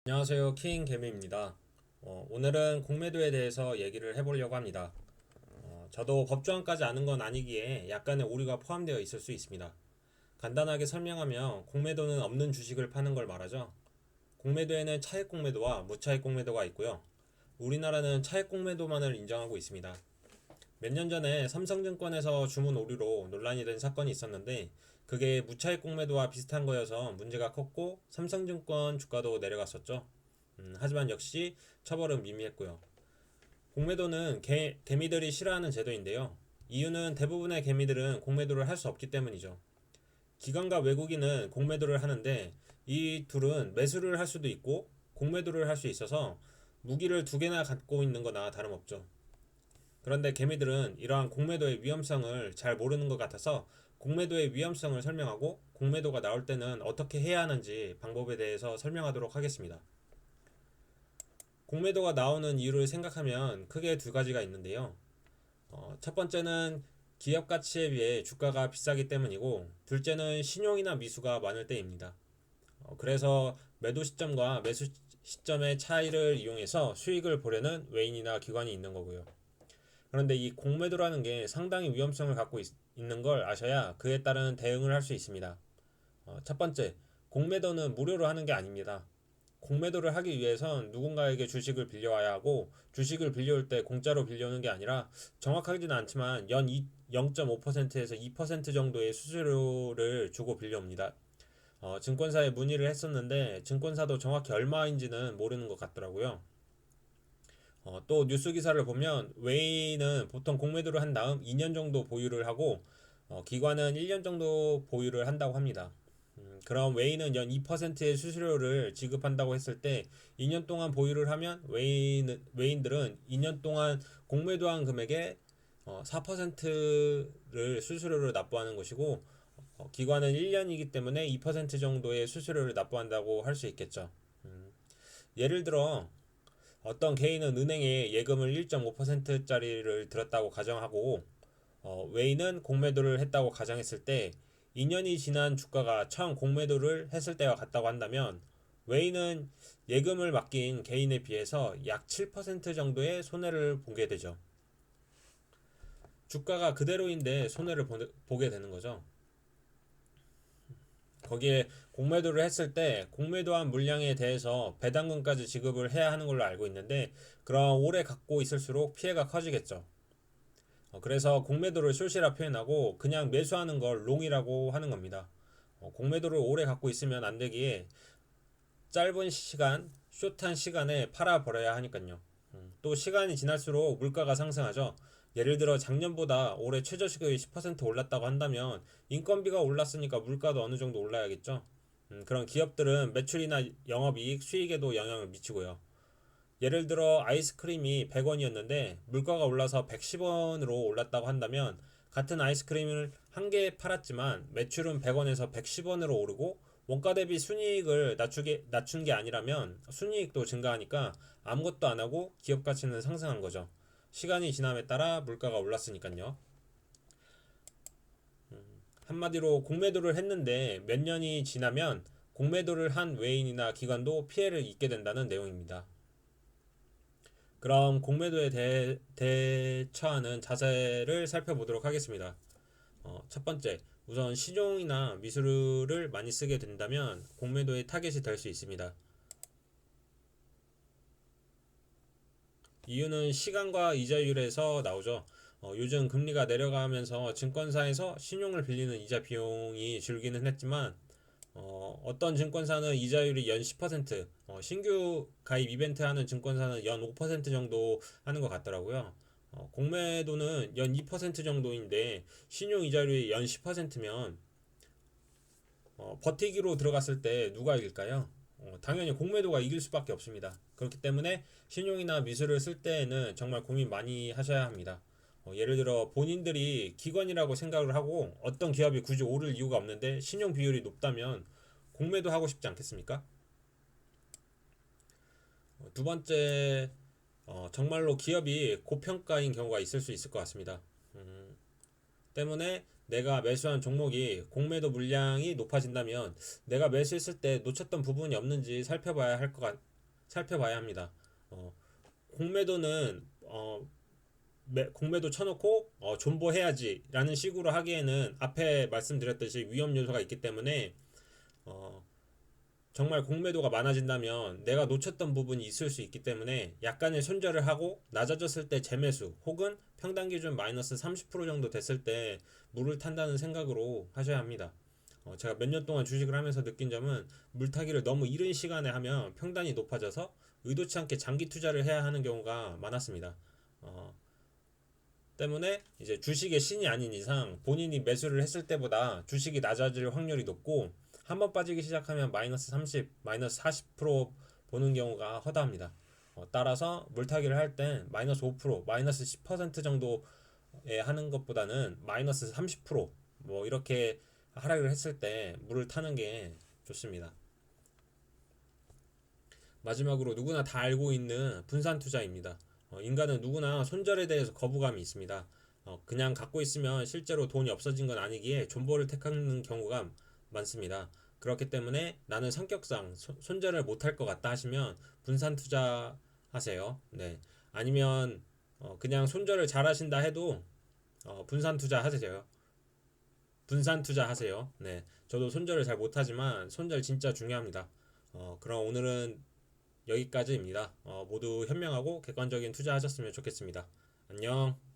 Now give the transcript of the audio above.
안녕하세요. 킹개미입니다. 오늘은 공매도에 대해서 얘기를 해보려고 합니다. 저도 법조항까지 아는 건 아니기에 약간의 오류가 포함되어 있을 수 있습니다. 간단하게 설명하면 공매도는 없는 주식을 파는 걸 말하죠. 공매도에는 차익 공매도와 무차익 공매도가 있고요. 우리나라는 차익 공매도만을 인정하고 있습니다. 몇 년 전에 삼성증권에서 주문 오류로 논란이 된 사건이 있었는데 그게 무차익 공매도와 비슷한 거여서 문제가 컸고 삼성증권 주가도 내려갔었죠. 하지만 역시 처벌은 미미했고요. 공매도는 개미들이 싫어하는 제도인데요. 이유는 대부분의 개미들은 공매도를 할 수 없기 때문이죠. 기관과 외국인은 공매도를 하는데 이 둘은 매수를 할 수도 있고 공매도를 할 수 있어서 무기를 두 개나 갖고 있는 거나 다름없죠. 그런데 개미들은 이러한 공매도의 위험성을 잘 모르는 것 같아서 공매도의 위험성을 설명하고 공매도가 나올 때는 어떻게 해야 하는지 방법에 대해서 설명하도록 하겠습니다. 공매도가 나오는 이유를 생각하면 크게 두 가지가 있는데요. 첫 번째는 기업 가치에 비해 주가가 비싸기 때문이고, 둘째는 신용이나 미수가 많을 때입니다. 그래서 매도 시점과 매수 시점의 차이를 이용해서 수익을 보려는 외인이나 기관이 있는 거고요. 그런데 이 공매도라는 게 상당히 위험성을 갖고 있는 걸 아셔야 그에 따른 대응을 할 수 있습니다. 첫 번째, 공매도는 무료로 하는 게 아닙니다. 공매도를 하기 위해선 누군가에게 주식을 빌려와야 하고 주식을 빌려올 때 공짜로 빌려오는 게 아니라 정확하지는 않지만 연 0.5%에서 2% 정도의 수수료를 주고 빌려옵니다. 증권사에 문의를 했었는데 증권사도 정확히 얼마인지는 모르는 것 같더라고요. 또 뉴스 기사를 보면 웨이는 보통 공매도를 한 다음 2년 정도 보유를 하고 기관은 1년 정도 보유를 한다고 합니다. 그럼 웨이는 연 2%의 수수료를 지급한다고 했을 때 2년 동안 보유를 하면 웨인들은 2년 동안 공매도한 금액의 4%를 수수료를 납부하는 것이고 기관은 1년이기 때문에 2% 정도의 수수료를 납부한다고 할 수 있겠죠. 예를 들어 어떤 개인은 은행에 예금을 1.5%짜리를 들었다고 가정하고 웨이는 공매도를 했다고 가정했을 때 2년이 지난 주가가 처음 공매도를 했을 때와 같다고 한다면 웨이는 예금을 맡긴 개인에 비해서 약 7% 정도의 손해를 보게 되죠. 주가가 그대로인데 손해를 보게 되는 거죠. 거기에 공매도를 했을 때 공매도한 물량에 대해서 배당금까지 지급을 해야 하는 걸로 알고 있는데 그럼 오래 갖고 있을수록 피해가 커지겠죠. 그래서 공매도를 숏이라 표현하고 그냥 매수하는 걸 롱이라고 하는 겁니다. 공매도를 오래 갖고 있으면 안 되기에 짧은 시간, 숏한 시간에 팔아버려야 하니까요. 또 시간이 지날수록 물가가 상승하죠. 예를 들어 작년보다 올해 최저시급이 10% 올랐다고 한다면 인건비가 올랐으니까 물가도 어느 정도 올라야겠죠. 그런 기업들은 매출이나 영업이익, 수익에도 영향을 미치고요. 예를 들어 아이스크림이 100원이었는데 물가가 올라서 110원으로 올랐다고 한다면 같은 아이스크림을 한 개 팔았지만 매출은 100원에서 110원으로 오르고 원가 대비 순이익을 낮춘 게 아니라면 순이익도 증가하니까 아무것도 안 하고 기업 가치는 상승한 거죠. 시간이 지남에 따라 물가가 올랐으니까요. 한마디로 공매도를 했는데 몇 년이 지나면 공매도를 한 외인이나 기관도 피해를 입게 된다는 내용입니다. 그럼 공매도에 대처하는 자세를 살펴보도록 하겠습니다. 첫 번째, 우선 신용이나 미수를 많이 쓰게 된다면 공매도의 타겟이 될 수 있습니다. 이유는 시간과 이자율에서 나오죠. 요즘 금리가 내려가면서 증권사에서 신용을 빌리는 이자 비용이 줄기는 했지만 떤 증권사는 이자율이 연 10%, 신규 가입 이벤트 하는 증권사는 연 5% 정도 하는 것 같더라고요. 공매도는 연 2% 정도인데 신용 이자율이 연 10%면 버티기로 들어갔을 때 누가 이길까요? 당연히 공매도가 이길 수밖에 없습니다. 그렇기 때문에 신용이나 미술을 쓸 때에는 정말 고민 많이 하셔야 합니다. 예를 들어 본인들이 기관이라고 생각을 하고 어떤 기업이 굳이 오를 이유가 없는데 신용 비율이 높다면 공매도 하고 싶지 않겠습니까? 두 번째, 정말로 기업이 고평가인 경우가 있을 수 있을 것 같습니다. 때문에 내가 매수한 종목이 공매도 물량이 높아진다면 내가 매수했을 때 놓쳤던 부분이 없는지 살펴봐야 합니다. 어, 공매도는 공매도 쳐놓고 존버해야지라는 식으로 하기에는 앞에 말씀드렸듯이 위험 요소가 있기 때문에 어, 정말 공매도가 많아진다면 내가 놓쳤던 부분이 있을 수 있기 때문에 약간의 손절을 하고 낮아졌을 때 재매수 혹은 평단 기준 마이너스 30% 정도 됐을 때 물을 탄다는 생각으로 하셔야 합니다. 제가 몇 년 동안 주식을 하면서 느낀 점은 물타기를 너무 이른 시간에 하면 평단이 높아져서 의도치 않게 장기 투자를 해야 하는 경우가 많았습니다. 때문에 이제 주식의 신이 아닌 이상 본인이 매수를 했을 때보다 주식이 낮아질 확률이 높고 한번 빠지기 시작하면 마이너스 30, 마이너스 40% 보는 경우가 허다합니다. 따라서 물타기를 할 때 마이너스 5%, 마이너스 10% 정도에 하는 것보다는 마이너스 30%뭐 이렇게 하락을 했을 때 물을 타는 게 좋습니다. 마지막으로 누구나 다 알고 있는 분산 투자입니다. 인간은 누구나 손절에 대해서 거부감이 있습니다. 그냥 갖고 있으면 실제로 돈이 없어진 건 아니기에 존버를 택하는 경우가 많습니다. 그렇기 때문에 나는 성격상 손절을 못할 것 같다 하시면 분산 투자 하세요. 네. 아니면 그냥 손절을 잘 하신다 해도 분산 투자 하세요. 분산 투자 하세요. 네. 저도 손절을 잘 못하지만 손절 진짜 중요합니다. 그럼 오늘은 여기까지입니다. 모두 현명하고 객관적인 투자하셨으면 좋겠습니다. 안녕.